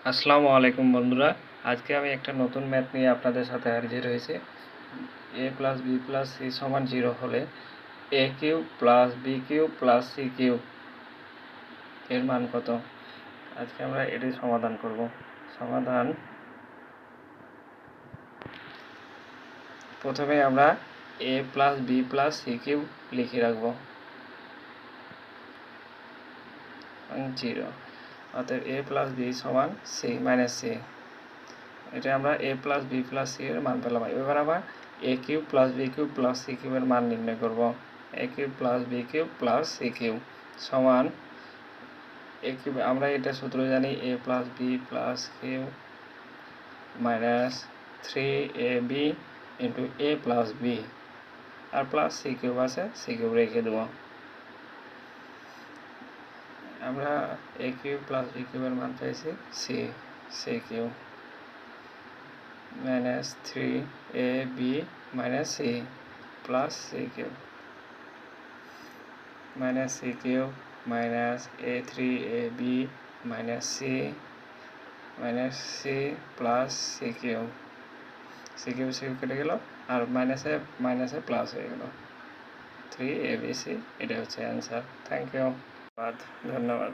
আসসালামু আলাইকুম বন্ধুরা, আজকে আমি একটা নতুন ম্যাথ নিয়ে আপনাদের সাথে হাজির হয়েছে। a plus b plus c সমান 0 হলে a cube plus b cube plus c cube এর মান কত? আজকে আমরা এটি সমাধান করব। সমাধান প্রথমে আমরা a plus b plus c cube লিখে রাখব 0, অতএব a প্লাস বি সমান সি মাইনাস সি। এটা আমরা a plus b plus c এর মান পেলাম। এবার আবার a cube plus b cube plus c কিউবের মান নির্ণয় করব। a cube plus b cube plus c cube সমান a কিউব, আমরা এটা সূত্র জানি, a plus b plus cube minus 3ab into a plus b, R plus c cube আছে, সি কিউব রেখে দেব। আমরা a কিউব প্লাস বি কিউবের মান পেয়েছি c cube minus 3ab minus c plus c cube minus c cube minus a3ab minus c minus c plus c cube কেটে গেল, আর মাইনাসে plus হয়ে গেল 3abc। এটা হচ্ছে অ্যান্সার। থ্যাংক ইউ, ধন্যবাদ।